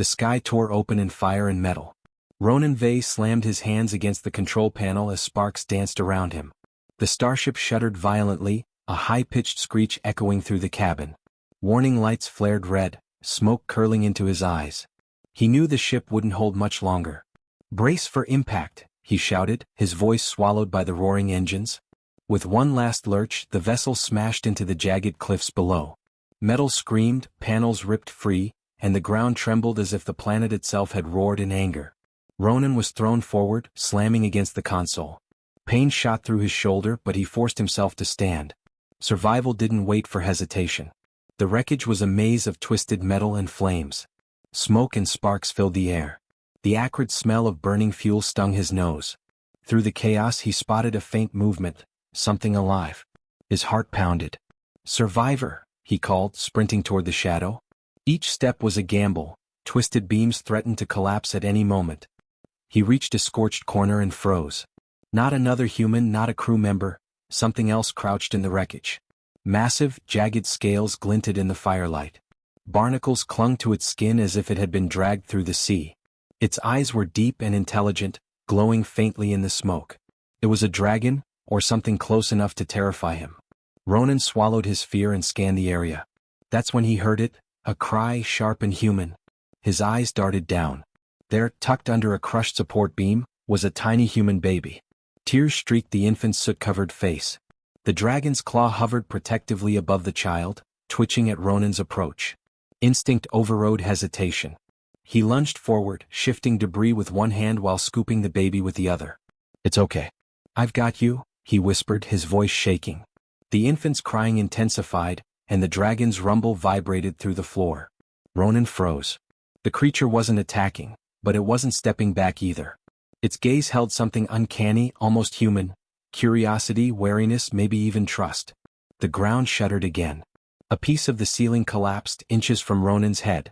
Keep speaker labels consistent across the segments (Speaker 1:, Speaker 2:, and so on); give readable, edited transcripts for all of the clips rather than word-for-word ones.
Speaker 1: The sky tore open in fire and metal. Ronan Vey slammed his hands against the control panel as sparks danced around him. The starship shuddered violently, a high-pitched screech echoing through the cabin. Warning lights flared red, smoke curling into his eyes. He knew the ship wouldn't hold much longer. "Brace for impact," he shouted, his voice swallowed by the roaring engines. With one last lurch, the vessel smashed into the jagged cliffs below. Metal screamed, panels ripped free, and the ground trembled as if the planet itself had roared in anger. Ronan was thrown forward, slamming against the console. Pain shot through his shoulder, but he forced himself to stand. Survival didn't wait for hesitation. The wreckage was a maze of twisted metal and flames. Smoke and sparks filled the air. The acrid smell of burning fuel stung his nose. Through the chaos he spotted a faint movement, something alive. His heart pounded. "Survivor," he called, sprinting toward the shadow. Each step was a gamble. Twisted beams threatened to collapse at any moment. He reached a scorched corner and froze. Not another human, not a crew member, something else crouched in the wreckage. Massive, jagged scales glinted in the firelight. Barnacles clung to its skin as if it had been dragged through the sea. Its eyes were deep and intelligent, glowing faintly in the smoke. It was a dragon, or something close enough to terrify him. Ronan swallowed his fear and scanned the area. That's when he heard it, a cry sharp and human. His eyes darted down. There, tucked under a crushed support beam, was a tiny human baby. Tears streaked the infant's soot-covered face. The dragon's claw hovered protectively above the child, twitching at Ronan's approach. Instinct overrode hesitation. He lunged forward, shifting debris with one hand while scooping the baby with the other. "It's okay. I've got you," he whispered, his voice shaking. The infant's crying intensified, and the dragon's rumble vibrated through the floor. Ronan froze. The creature wasn't attacking, but it wasn't stepping back either. Its gaze held something uncanny, almost human. Curiosity, wariness, maybe even trust. The ground shuddered again. A piece of the ceiling collapsed, inches from Ronan's head.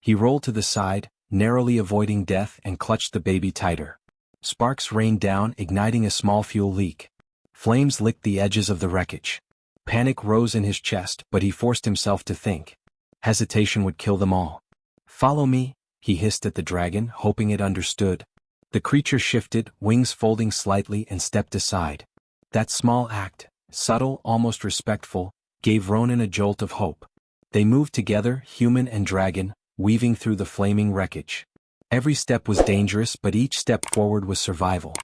Speaker 1: He rolled to the side, narrowly avoiding death, and clutched the baby tighter. Sparks rained down, igniting a small fuel leak. Flames licked the edges of the wreckage. Panic rose in his chest, but he forced himself to think. Hesitation would kill them all. "Follow me," he hissed at the dragon, hoping it understood. The creature shifted, wings folding slightly, and stepped aside. That small act, subtle, almost respectful, gave Ronan a jolt of hope. They moved together, human and dragon, weaving through the flaming wreckage. Every step was dangerous, but each step forward was survival.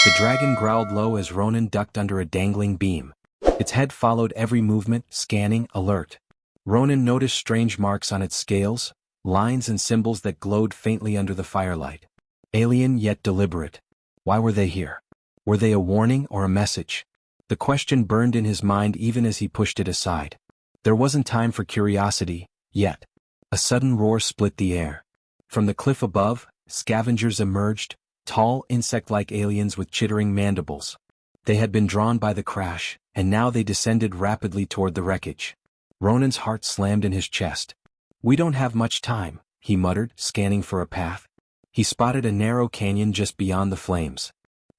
Speaker 1: The dragon growled low as Ronan ducked under a dangling beam. Its head followed every movement, scanning, alert. Ronan noticed strange marks on its scales, lines and symbols that glowed faintly under the firelight. Alien yet deliberate. Why were they here? Were they a warning or a message? The question burned in his mind even as he pushed it aside. There wasn't time for curiosity, yet. A sudden roar split the air. From the cliff above, scavengers emerged, tall, insect-like aliens with chittering mandibles. They had been drawn by the crash, and now they descended rapidly toward the wreckage. Ronan's heart slammed in his chest. "We don't have much time," he muttered, scanning for a path. He spotted a narrow canyon just beyond the flames.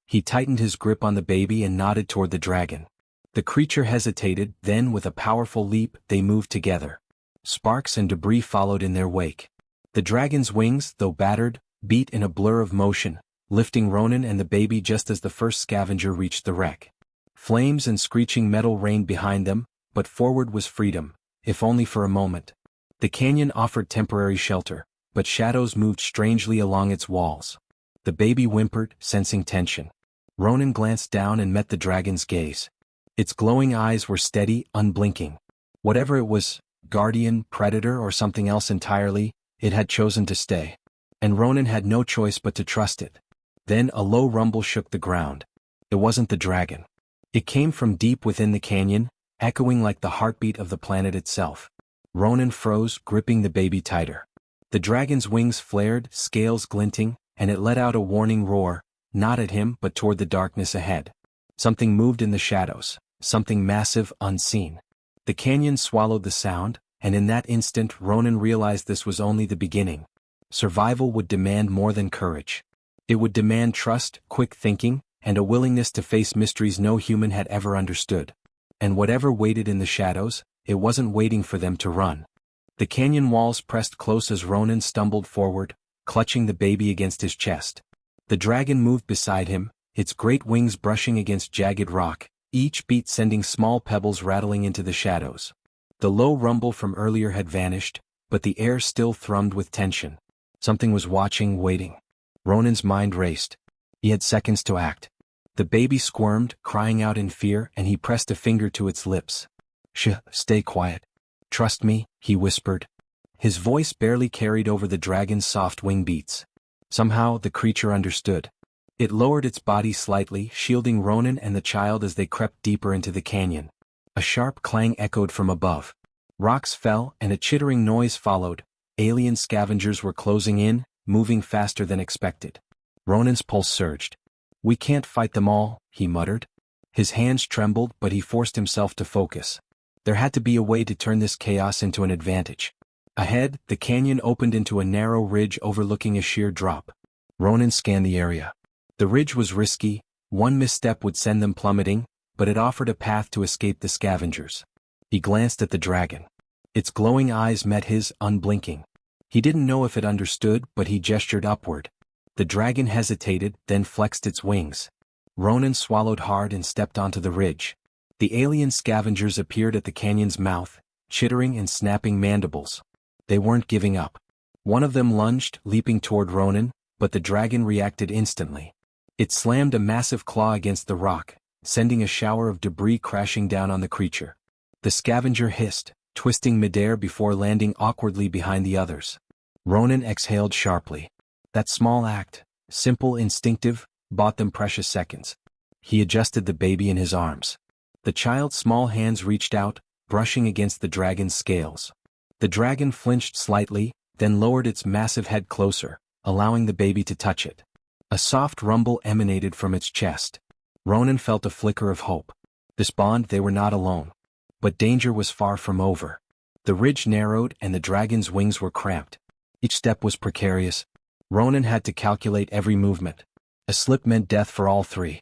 Speaker 1: He tightened his grip on the baby and nodded toward the dragon. The creature hesitated, then with a powerful leap, they moved together. Sparks and debris followed in their wake. The dragon's wings, though battered, beat in a blur of motion, lifting Ronan and the baby just as the first scavenger reached the wreck. Flames and screeching metal rained behind them, but forward was freedom, if only for a moment. The canyon offered temporary shelter, but shadows moved strangely along its walls. The baby whimpered, sensing tension. Ronan glanced down and met the dragon's gaze. Its glowing eyes were steady, unblinking. Whatever it was, guardian, predator, or something else entirely, it had chosen to stay. And Ronan had no choice but to trust it. Then a low rumble shook the ground. It wasn't the dragon. It came from deep within the canyon, echoing like the heartbeat of the planet itself. Ronan froze, gripping the baby tighter. The dragon's wings flared, scales glinting, and it let out a warning roar, not at him but toward the darkness ahead. Something moved in the shadows, something massive, unseen. The canyon swallowed the sound, and in that instant Ronan realized this was only the beginning. Survival would demand more than courage. It would demand trust, quick thinking, and a willingness to face mysteries no human had ever understood. And whatever waited in the shadows, it wasn't waiting for them to run. The canyon walls pressed close as Ronan stumbled forward, clutching the baby against his chest. The dragon moved beside him, its great wings brushing against jagged rock, each beat sending small pebbles rattling into the shadows. The low rumble from earlier had vanished, but the air still thrummed with tension. Something was watching, waiting. Ronan's mind raced. He had seconds to act. The baby squirmed, crying out in fear, and he pressed a finger to its lips. "Shh, stay quiet. Trust me," he whispered. His voice barely carried over the dragon's soft wing beats. Somehow, the creature understood. It lowered its body slightly, shielding Ronan and the child as they crept deeper into the canyon. A sharp clang echoed from above. Rocks fell, and a chittering noise followed. Alien scavengers were closing in, moving faster than expected. Ronan's pulse surged. "We can't fight them all," he muttered. His hands trembled, but he forced himself to focus. There had to be a way to turn this chaos into an advantage. Ahead, the canyon opened into a narrow ridge overlooking a sheer drop. Ronan scanned the area. The ridge was risky, one misstep would send them plummeting, but it offered a path to escape the scavengers. He glanced at the dragon. Its glowing eyes met his, unblinking. He didn't know if it understood, but he gestured upward. The dragon hesitated, then flexed its wings. Ronan swallowed hard and stepped onto the ridge. The alien scavengers appeared at the canyon's mouth, chittering and snapping mandibles. They weren't giving up. One of them lunged, leaping toward Ronan, but the dragon reacted instantly. It slammed a massive claw against the rock, sending a shower of debris crashing down on the creature. The scavenger hissed, twisting midair before landing awkwardly behind the others. Ronan exhaled sharply. That small act, simple, instinctive, bought them precious seconds. He adjusted the baby in his arms. The child's small hands reached out, brushing against the dragon's scales. The dragon flinched slightly, then lowered its massive head closer, allowing the baby to touch it. A soft rumble emanated from its chest. Ronan felt a flicker of hope. This bond, they were not alone. But danger was far from over. The ridge narrowed and the dragon's wings were cramped. Each step was precarious. Ronan had to calculate every movement. A slip meant death for all three.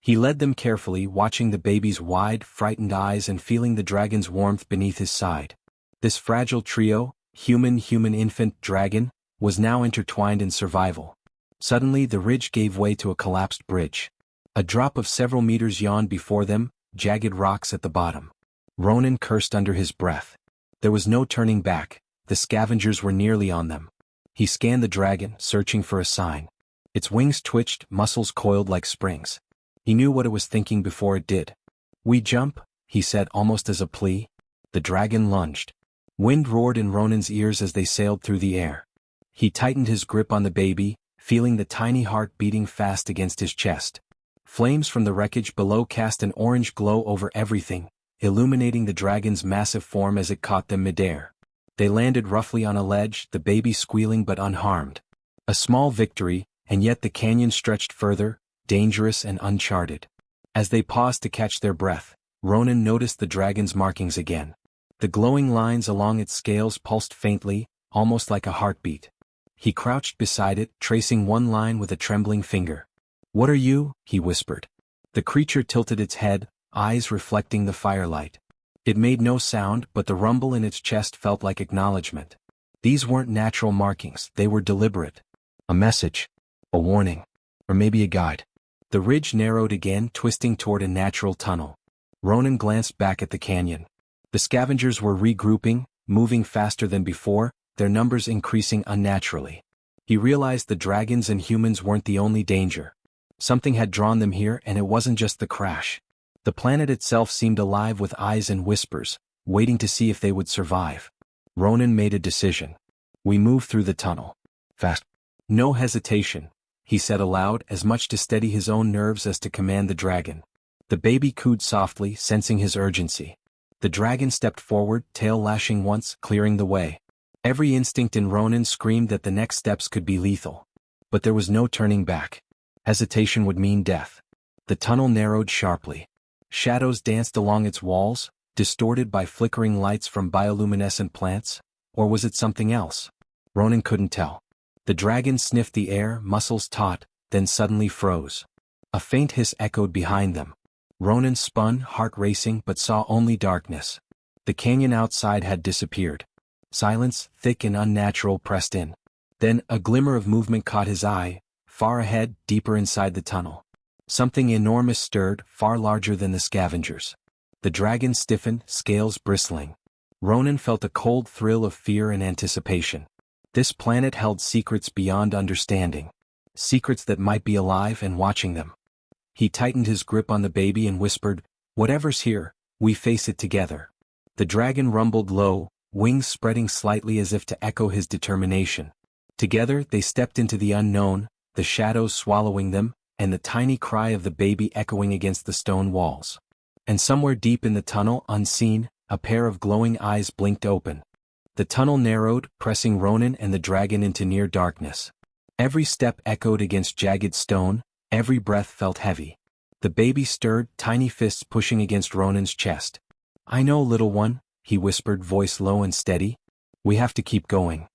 Speaker 1: He led them carefully, watching the baby's wide, frightened eyes and feeling the dragon's warmth beneath his side. This fragile trio, human, infant, dragon, was now intertwined in survival. Suddenly the ridge gave way to a collapsed bridge. A drop of several meters yawned before them, jagged rocks at the bottom. Ronan cursed under his breath. There was no turning back, the scavengers were nearly on them. He scanned the dragon, searching for a sign. Its wings twitched, muscles coiled like springs. He knew what it was thinking before it did. "We jump," he said almost as a plea. The dragon lunged. Wind roared in Ronan's ears as they sailed through the air. He tightened his grip on the baby, feeling the tiny heart beating fast against his chest. Flames from the wreckage below cast an orange glow over everything, illuminating the dragon's massive form as it caught them midair. They landed roughly on a ledge, the baby squealing but unharmed. A small victory, and yet the canyon stretched further, dangerous and uncharted. As they paused to catch their breath, Ronan noticed the dragon's markings again. The glowing lines along its scales pulsed faintly, almost like a heartbeat. He crouched beside it, tracing one line with a trembling finger. "What are you?" he whispered. The creature tilted its head, eyes reflecting the firelight. It made no sound, but the rumble in its chest felt like acknowledgement. These weren't natural markings, they were deliberate. A message. A warning. Or maybe a guide. The ridge narrowed again, twisting toward a natural tunnel. Ronan glanced back at the canyon. The scavengers were regrouping, moving faster than before, their numbers increasing unnaturally. He realized the dragons and humans weren't the only danger. Something had drawn them here, and it wasn't just the crash. The planet itself seemed alive with eyes and whispers, waiting to see if they would survive. Ronan made a decision. "We move through the tunnel. Fast." No hesitation, he said aloud, as much to steady his own nerves as to command the dragon. The baby cooed softly, sensing his urgency. The dragon stepped forward, tail lashing once, clearing the way. Every instinct in Ronan screamed that the next steps could be lethal. But there was no turning back. Hesitation would mean death. The tunnel narrowed sharply. Shadows danced along its walls, distorted by flickering lights from bioluminescent plants, or was it something else? Ronan couldn't tell. The dragon sniffed the air, muscles taut, then suddenly froze. A faint hiss echoed behind them. Ronan spun, heart racing, but saw only darkness. The canyon outside had disappeared. Silence, thick and unnatural, pressed in. Then, a glimmer of movement caught his eye, far ahead, deeper inside the tunnel. Something enormous stirred, far larger than the scavengers. The dragon stiffened, scales bristling. Ronan felt a cold thrill of fear and anticipation. This planet held secrets beyond understanding. Secrets that might be alive and watching them. He tightened his grip on the baby and whispered, "Whatever's here, we face it together." The dragon rumbled low, wings spreading slightly as if to echo his determination. Together they stepped into the unknown, the shadows swallowing them, and the tiny cry of the baby echoing against the stone walls. And somewhere deep in the tunnel, unseen, a pair of glowing eyes blinked open. The tunnel narrowed, pressing Ronan and the dragon into near darkness. Every step echoed against jagged stone, every breath felt heavy. The baby stirred, tiny fists pushing against Ronan's chest. "I know, little one," he whispered, voice low and steady. "We have to keep going."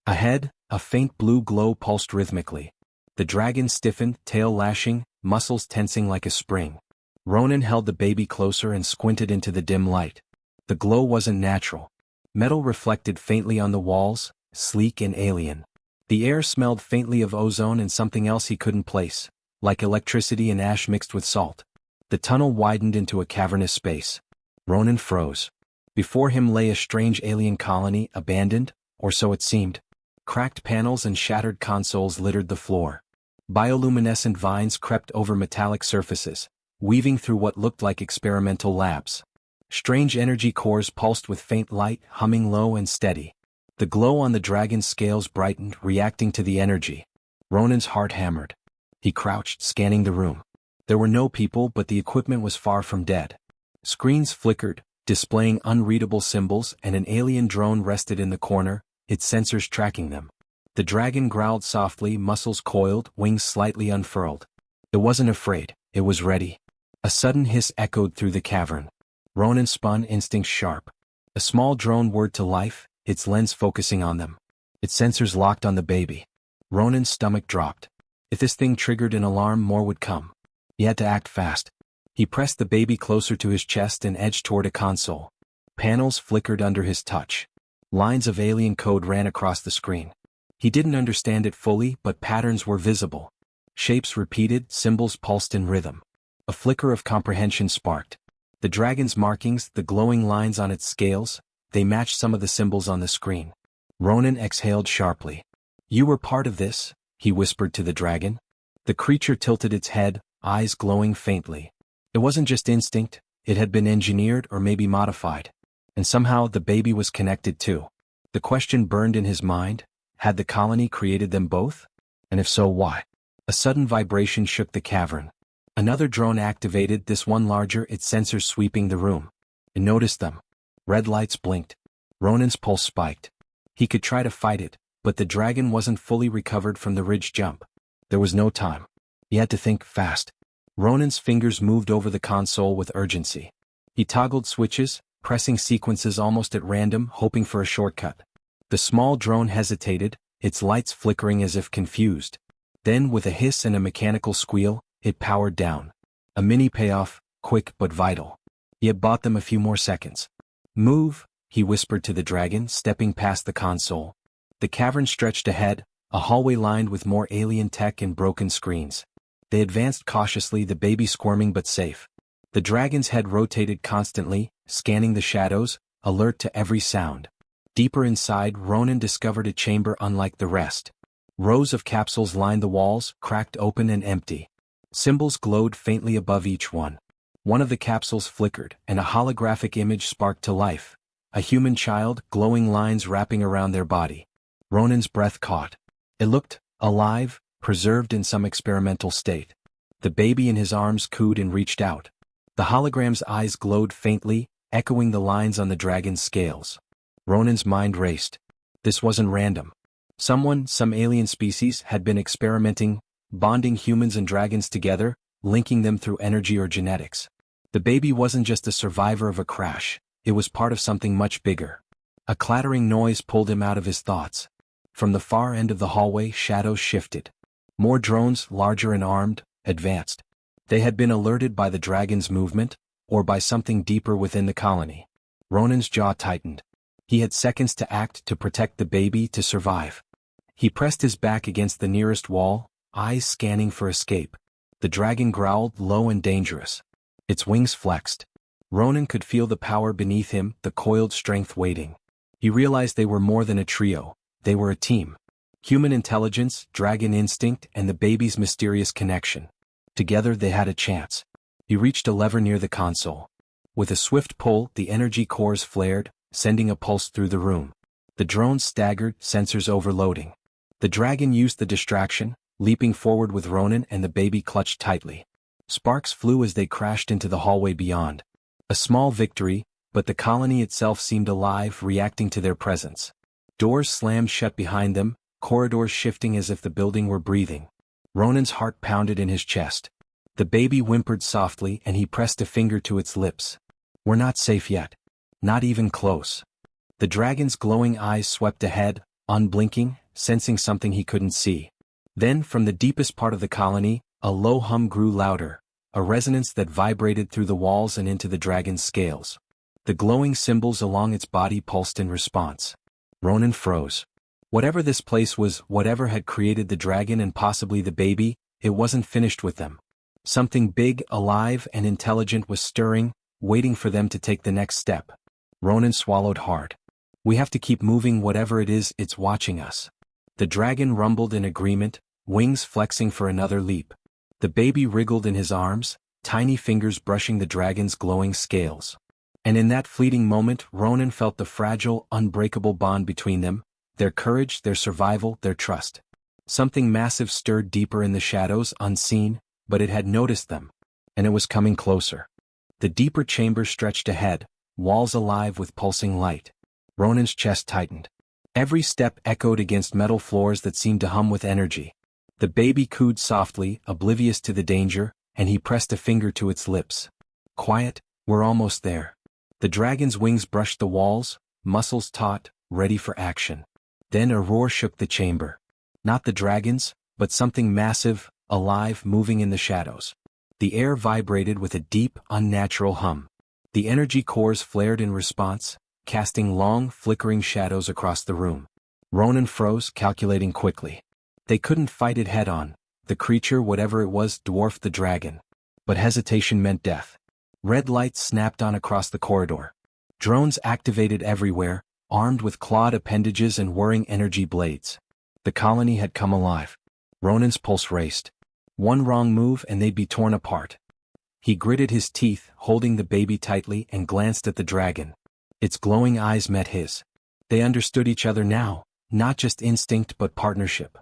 Speaker 1: Ahead, a faint blue glow pulsed rhythmically. The dragon stiffened, tail lashing, muscles tensing like a spring. Ronan held the baby closer and squinted into the dim light. The glow wasn't natural. Metal reflected faintly on the walls, sleek and alien. The air smelled faintly of ozone and something else he couldn't place, like electricity and ash mixed with salt. The tunnel widened into a cavernous space. Ronan froze. Before him lay a strange alien colony, abandoned, or so it seemed. Cracked panels and shattered consoles littered the floor. Bioluminescent vines crept over metallic surfaces, weaving through what looked like experimental labs. Strange energy cores pulsed with faint light, humming low and steady. The glow on the dragon's scales brightened, reacting to the energy. Ronan's heart hammered. He crouched, scanning the room. There were no people, but the equipment was far from dead. Screens flickered, displaying unreadable symbols, and an alien drone rested in the corner, its sensors tracking them. The dragon growled softly, muscles coiled, wings slightly unfurled. It wasn't afraid, it was ready. A sudden hiss echoed through the cavern. Ronan spun, instincts sharp. A small drone whirred to life, its lens focusing on them. Its sensors locked on the baby. Ronan's stomach dropped. If this thing triggered an alarm, more would come. He had to act fast. He pressed the baby closer to his chest and edged toward a console. Panels flickered under his touch. Lines of alien code ran across the screen. He didn't understand it fully, but patterns were visible. Shapes repeated, symbols pulsed in rhythm. A flicker of comprehension sparked. The dragon's markings, the glowing lines on its scales, they matched some of the symbols on the screen. Ronan exhaled sharply. "You were part of this," he whispered to the dragon. The creature tilted its head, eyes glowing faintly. It wasn't just instinct, it had been engineered or maybe modified. And somehow the baby was connected too. The question burned in his mind, had the colony created them both? And if so, why? A sudden vibration shook the cavern. Another drone activated, this one larger, its sensors sweeping the room. It noticed them. Red lights blinked. Ronan's pulse spiked. He could try to fight it, but the dragon wasn't fully recovered from the ridge jump. There was no time. He had to think fast. Ronan's fingers moved over the console with urgency. He toggled switches, pressing sequences almost at random, hoping for a shortcut. The small drone hesitated, its lights flickering as if confused. Then, with a hiss and a mechanical squeal, it powered down. A mini payoff, quick but vital. He had bought them a few more seconds. "Move," he whispered to the dragon, stepping past the console. The cavern stretched ahead, a hallway lined with more alien tech and broken screens. They advanced cautiously, the baby squirming but safe. The dragon's head rotated constantly, scanning the shadows, alert to every sound. Deeper inside, Ronan discovered a chamber unlike the rest. Rows of capsules lined the walls, cracked open and empty. Symbols glowed faintly above each one. One of the capsules flickered, and a holographic image sparked to life. A human child, glowing lines wrapping around their body. Ronan's breath caught. It looked alive, preserved in some experimental state. The baby in his arms cooed and reached out. The hologram's eyes glowed faintly, echoing the lines on the dragon's scales. Ronan's mind raced. This wasn't random. Some alien species, had been experimenting, bonding humans and dragons together, linking them through energy or genetics. The baby wasn't just a survivor of a crash, it was part of something much bigger. A clattering noise pulled him out of his thoughts. From the far end of the hallway, shadows shifted. More drones, larger and armed, advanced. They had been alerted by the dragon's movement, or by something deeper within the colony. Ronan's jaw tightened. He had seconds to act, to protect the baby, to survive. He pressed his back against the nearest wall, eyes scanning for escape. The dragon growled, low and dangerous. Its wings flexed. Ronan could feel the power beneath him, the coiled strength waiting. He realized they were more than a trio, they were a team. Human intelligence, dragon instinct, and the baby's mysterious connection. Together they had a chance. He reached a lever near the console. With a swift pull, the energy cores flared, sending a pulse through the room. The drones staggered, sensors overloading. The dragon used the distraction, leaping forward with Ronan and the baby clutched tightly. Sparks flew as they crashed into the hallway beyond. A small victory, but the colony itself seemed alive, reacting to their presence. Doors slammed shut behind them, corridors shifting as if the building were breathing. Ronan's heart pounded in his chest. The baby whimpered softly and he pressed a finger to its lips. "We're not safe yet. Not even close." The dragon's glowing eyes swept ahead, unblinking, sensing something he couldn't see. Then, from the deepest part of the colony, a low hum grew louder, a resonance that vibrated through the walls and into the dragon's scales. The glowing symbols along its body pulsed in response. Ronan froze. Whatever this place was, whatever had created the dragon and possibly the baby, it wasn't finished with them. Something big, alive, and intelligent was stirring, waiting for them to take the next step. Ronan swallowed hard. "We have to keep moving, whatever it is, it's watching us." The dragon rumbled in agreement, wings flexing for another leap. The baby wriggled in his arms, tiny fingers brushing the dragon's glowing scales. And in that fleeting moment, Ronan felt the fragile, unbreakable bond between them, their courage, their survival, their trust. Something massive stirred deeper in the shadows, unseen, but it had noticed them. And it was coming closer. The deeper chamber stretched ahead, walls alive with pulsing light. Ronan's chest tightened. Every step echoed against metal floors that seemed to hum with energy. The baby cooed softly, oblivious to the danger, and he pressed a finger to its lips. "Quiet, we're almost there." The dragon's wings brushed the walls, muscles taut, ready for action. Then a roar shook the chamber. Not the dragon's, but something massive, alive, moving in the shadows. The air vibrated with a deep, unnatural hum. The energy cores flared in response, casting long, flickering shadows across the room. Ronan froze, calculating quickly. They couldn't fight it head-on. The creature, whatever it was, dwarfed the dragon. But hesitation meant death. Red lights snapped on across the corridor. Drones activated everywhere, armed with clawed appendages and whirring energy blades. The colony had come alive. Ronan's pulse raced. One wrong move and they'd be torn apart. He gritted his teeth, holding the baby tightly, and glanced at the dragon. Its glowing eyes met his. They understood each other now, not just instinct but partnership.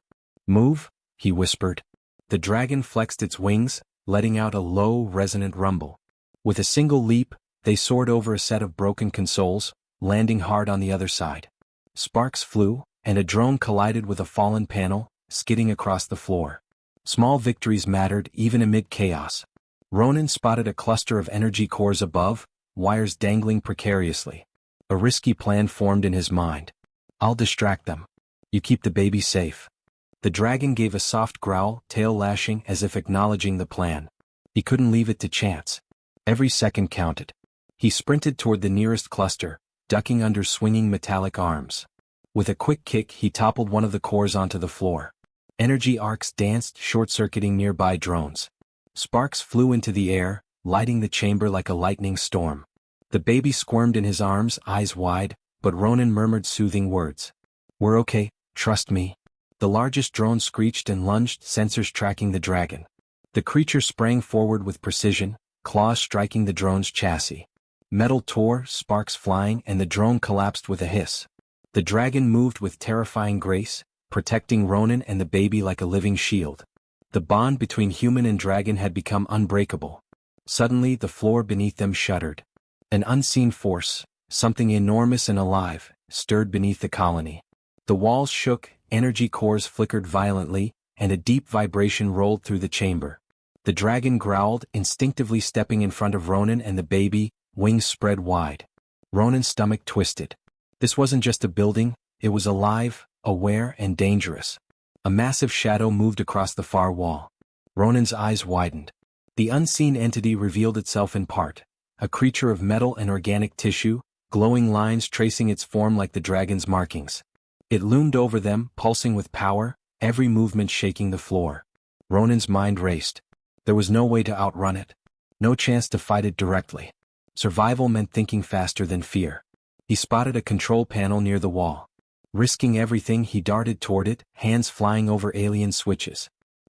Speaker 1: "Move," he whispered. The dragon flexed its wings, letting out a low, resonant rumble. With a single leap, they soared over a set of broken consoles, landing hard on the other side. Sparks flew, and a drone collided with a fallen panel, skidding across the floor. Small victories mattered even amid chaos. Ronan spotted a cluster of energy cores above, wires dangling precariously. A risky plan formed in his mind. "I'll distract them. You keep the baby safe." The dragon gave a soft growl, tail lashing as if acknowledging the plan. He couldn't leave it to chance. Every second counted. He sprinted toward the nearest cluster, ducking under swinging metallic arms. With a quick kick, he toppled one of the cores onto the floor. Energy arcs danced, short-circuiting nearby drones. Sparks flew into the air, lighting the chamber like a lightning storm. The baby squirmed in his arms, eyes wide, but Ronan murmured soothing words. "We're okay, trust me." The largest drone screeched and lunged, sensors tracking the dragon. The creature sprang forward with precision, claws striking the drone's chassis. Metal tore, sparks flying, and the drone collapsed with a hiss. The dragon moved with terrifying grace, protecting Ronan and the baby like a living shield. The bond between human and dragon had become unbreakable. Suddenly, the floor beneath them shuddered. An unseen force, something enormous and alive, stirred beneath the colony. The walls shook, energy cores flickered violently, and a deep vibration rolled through the chamber. The dragon growled, instinctively stepping in front of Ronan and the baby, wings spread wide. Ronan's stomach twisted. This wasn't just a building, it was alive, aware, and dangerous. A massive shadow moved across the far wall. Ronan's eyes widened. The unseen entity revealed itself in part. A creature of metal and organic tissue, glowing lines tracing its form like the dragon's markings. It loomed over them, pulsing with power, every movement shaking the floor. Ronan's mind raced. There was no way to outrun it. No chance to fight it directly. Survival meant thinking faster than fear. He spotted a control panel near the wall. Risking everything, he darted toward it, hands flying over alien switches.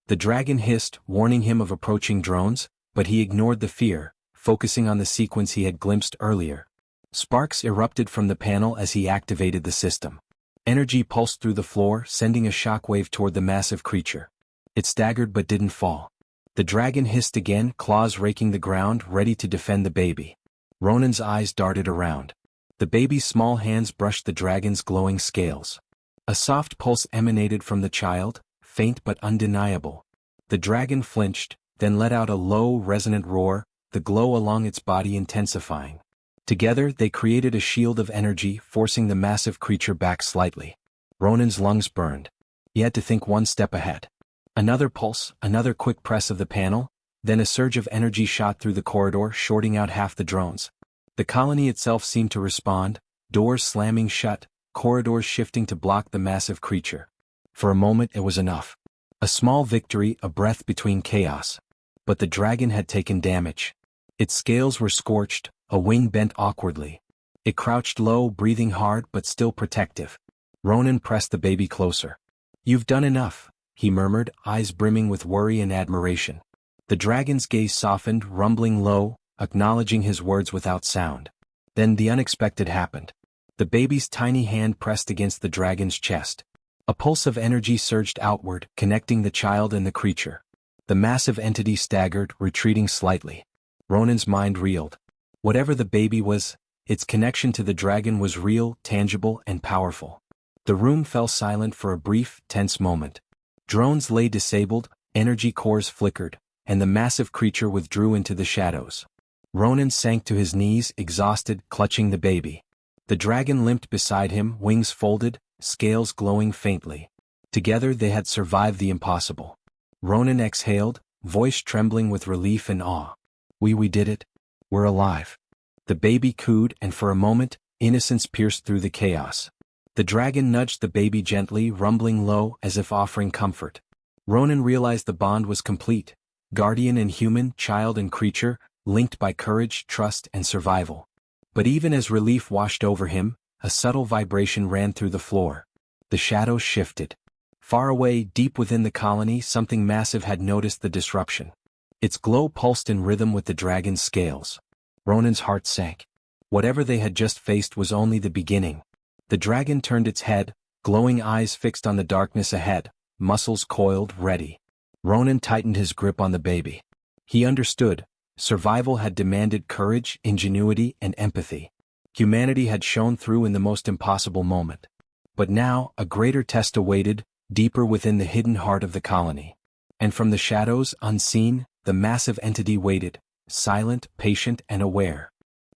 Speaker 1: The dragon hissed, warning him of approaching drones, but he ignored the fear, focusing on the sequence he had glimpsed earlier. Sparks erupted from the panel as he activated the system. Energy pulsed through the floor, sending a shockwave toward the massive creature. It staggered but didn't fall. The dragon hissed again, claws raking the ground, ready to defend the baby. Ronan's eyes darted around. The baby's small hands brushed the dragon's glowing scales. A soft pulse emanated from the child, faint but undeniable. The dragon flinched, then let out a low, resonant roar, the glow along its body intensifying. Together they created a shield of energy, forcing the massive creature back slightly. Ronan's lungs burned. He had to think one step ahead. Another pulse, another quick press of the panel, then a surge of energy shot through the corridor, shorting out half the drones. The colony itself seemed to respond, doors slamming shut, corridors shifting to block the massive creature. For a moment it was enough. A small victory, a breath between chaos. But the dragon had taken damage. Its scales were scorched, a wing bent awkwardly. It crouched low, breathing hard but still protective. Ronan pressed the baby closer. "You've done enough," he murmured, eyes brimming with worry and admiration. The dragon's gaze softened, rumbling low, acknowledging his words without sound. Then the unexpected happened. The baby's tiny hand pressed against the dragon's chest. A pulse of energy surged outward, connecting the child and the creature. The massive entity staggered, retreating slightly. Ronan's mind reeled. Whatever the baby was, its connection to the dragon was real, tangible, and powerful. The room fell silent for a brief, tense moment. Drones lay disabled, energy cores flickered, and the massive creature withdrew into the shadows. Ronan sank to his knees, exhausted, clutching the baby. The dragon limped beside him, wings folded, scales glowing faintly. Together they had survived the impossible. Ronan exhaled, voice trembling with relief and awe. We did it. We're alive." The baby cooed, and for a moment, innocence pierced through the chaos. The dragon nudged the baby gently, rumbling low, as if offering comfort. Ronan realized the bond was complete. Guardian and human, child and creature, linked by courage, trust, and survival. But even as relief washed over him, a subtle vibration ran through the floor. The shadows shifted. Far away, deep within the colony, something massive had noticed the disruption. Its glow pulsed in rhythm with the dragon's scales. Ronan's heart sank. Whatever they had just faced was only the beginning. The dragon turned its head, glowing eyes fixed on the darkness ahead, muscles coiled, ready. Ronan tightened his grip on the baby. He understood. Survival had demanded courage, ingenuity, and empathy. Humanity had shone through in the most impossible moment. But now, a greater test awaited, deeper within the hidden heart of the colony. And from the shadows, unseen, the massive entity waited, silent, patient, and aware.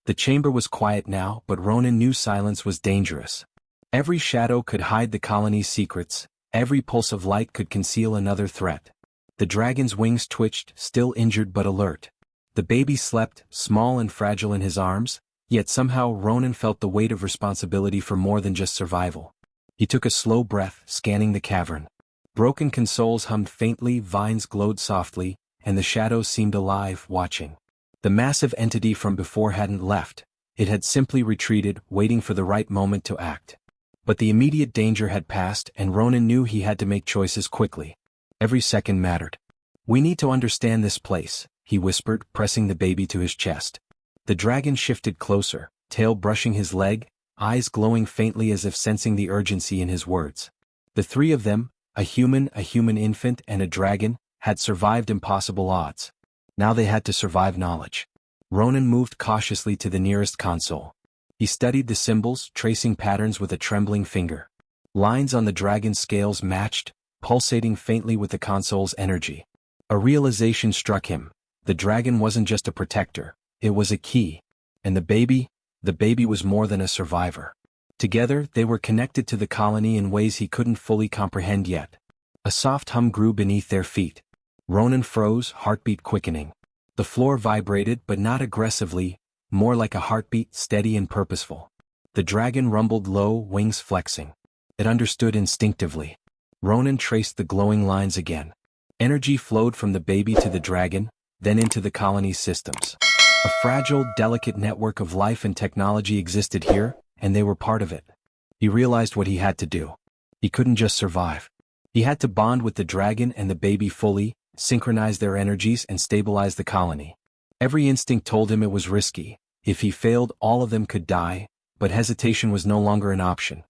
Speaker 1: The chamber was quiet now, but Ronan knew silence was dangerous. Every shadow could hide the colony's secrets, every pulse of light could conceal another threat. The dragon's wings twitched, still injured but alert. The baby slept, small and fragile in his arms, yet somehow Ronan felt the weight of responsibility for more than just survival. He took a slow breath, scanning the cavern. Broken consoles hummed faintly, vines glowed softly, and the shadows seemed alive, watching. The massive entity from before hadn't left. It had simply retreated, waiting for the right moment to act. But the immediate danger had passed, and Ronan knew he had to make choices quickly. Every second mattered. "We need to understand this place," he whispered, pressing the baby to his chest. The dragon shifted closer, tail brushing his leg, eyes glowing faintly as if sensing the urgency in his words. The three of them, a human infant, and a dragon, had survived impossible odds. Now they had to survive knowledge. Ronan moved cautiously to the nearest console. He studied the symbols, tracing patterns with a trembling finger. Lines on the dragon's scales matched, pulsating faintly with the console's energy. A realization struck him. The dragon wasn't just a protector, it was a key. And the baby was more than a survivor. Together, they were connected to the colony in ways he couldn't fully comprehend yet. A soft hum grew beneath their feet. Ronan froze, heartbeat quickening. The floor vibrated, but not aggressively, more like a heartbeat, steady and purposeful. The dragon rumbled low, wings flexing. It understood instinctively. Ronan traced the glowing lines again. Energy flowed from the baby to the dragon, then into the colony's systems. A fragile, delicate network of life and technology existed here, and they were part of it. He realized what he had to do. He couldn't just survive. He had to bond with the dragon and the baby fully, synchronize their energies and stabilize the colony. Every instinct told him it was risky. If he failed, all of them could die, but hesitation was no longer an option.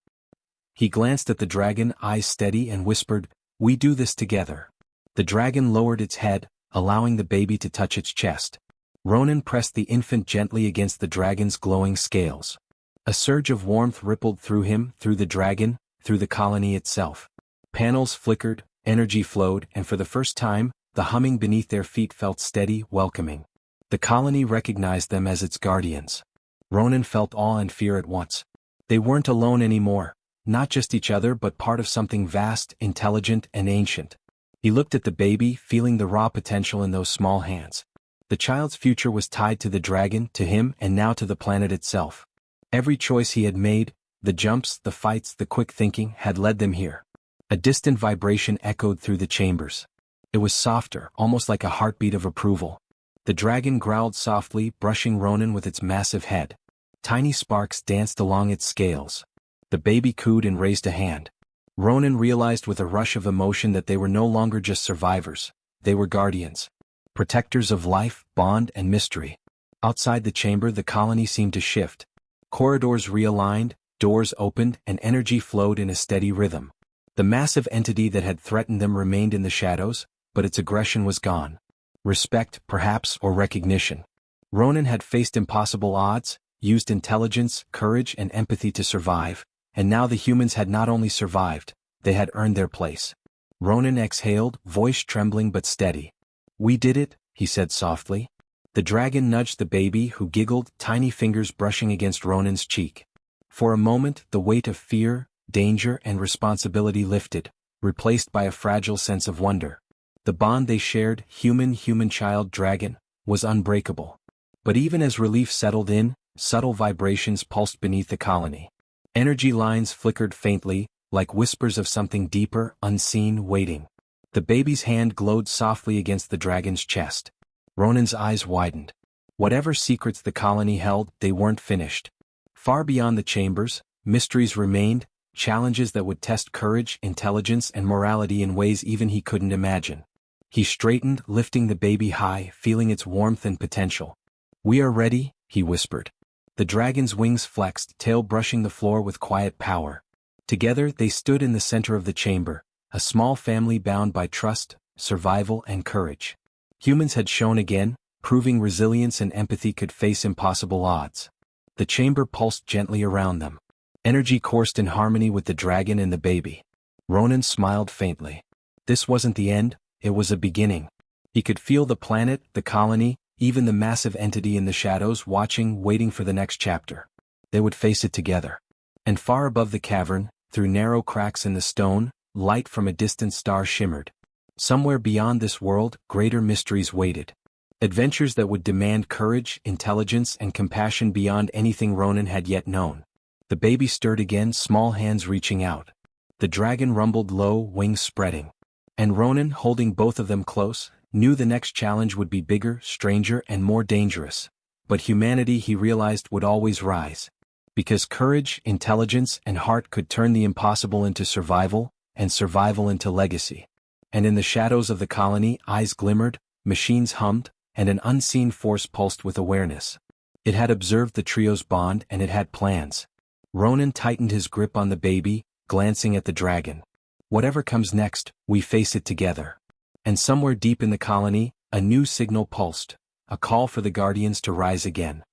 Speaker 1: He glanced at the dragon, eyes steady, and whispered, "We do this together." The dragon lowered its head, allowing the baby to touch its chest. Ronan pressed the infant gently against the dragon's glowing scales. A surge of warmth rippled through him, through the dragon, through the colony itself. Panels flickered, energy flowed, and for the first time, the humming beneath their feet felt steady, welcoming. The colony recognized them as its guardians. Ronan felt awe and fear at once. They weren't alone anymore, not just each other but part of something vast, intelligent, and ancient. He looked at the baby, feeling the raw potential in those small hands. The child's future was tied to the dragon, to him, and now to the planet itself. Every choice he had made, the jumps, the fights, the quick thinking, had led them here. A distant vibration echoed through the chambers. It was softer, almost like a heartbeat of approval. The dragon growled softly, brushing Ronan with its massive head. Tiny sparks danced along its scales. The baby cooed and raised a hand. Ronan realized with a rush of emotion that they were no longer just survivors. They were guardians. Protectors of life, bond, and mystery. Outside the chamber, the colony seemed to shift. Corridors realigned, doors opened, and energy flowed in a steady rhythm. The massive entity that had threatened them remained in the shadows, but its aggression was gone. Respect, perhaps, or recognition. Ronan had faced impossible odds, used intelligence, courage, and empathy to survive, and now the humans had not only survived, they had earned their place. Ronan exhaled, voice trembling but steady. "We did it," he said softly. The dragon nudged the baby, who giggled, tiny fingers brushing against Ronan's cheek. For a moment, the weight of fear, danger, and responsibility lifted, replaced by a fragile sense of wonder. The bond they shared, human child dragon, was unbreakable. But even as relief settled in, subtle vibrations pulsed beneath the colony. Energy lines flickered faintly, like whispers of something deeper, unseen, waiting. The baby's hand glowed softly against the dragon's chest. Ronan's eyes widened. Whatever secrets the colony held, they weren't finished. Far beyond the chambers, mysteries remained, challenges that would test courage, intelligence, and morality in ways even he couldn't imagine. He straightened, lifting the baby high, feeling its warmth and potential. "We are ready," he whispered. The dragon's wings flexed, tail brushing the floor with quiet power. Together they stood in the center of the chamber, a small family bound by trust, survival, and courage. Humans had shown again, proving resilience and empathy could face impossible odds. The chamber pulsed gently around them. Energy coursed in harmony with the dragon and the baby. Ronan smiled faintly. This wasn't the end, it was a beginning. He could feel the planet, the colony, even the massive entity in the shadows watching, waiting for the next chapter. They would face it together. And far above the cavern, through narrow cracks in the stone, light from a distant star shimmered. Somewhere beyond this world, greater mysteries waited. Adventures that would demand courage, intelligence, and compassion beyond anything Ronan had yet known. The baby stirred again, small hands reaching out. The dragon rumbled low, wings spreading. And Ronan, holding both of them close, knew the next challenge would be bigger, stranger, and more dangerous. But humanity, he realized, would always rise. Because courage, intelligence, and heart could turn the impossible into survival, and survival into legacy. And in the shadows of the colony, eyes glimmered, machines hummed, and an unseen force pulsed with awareness. It had observed the trio's bond, and it had plans. Ronan tightened his grip on the baby, glancing at the dragon. "Whatever comes next, we face it together." And somewhere deep in the colony, a new signal pulsed, a call for the guardians to rise again.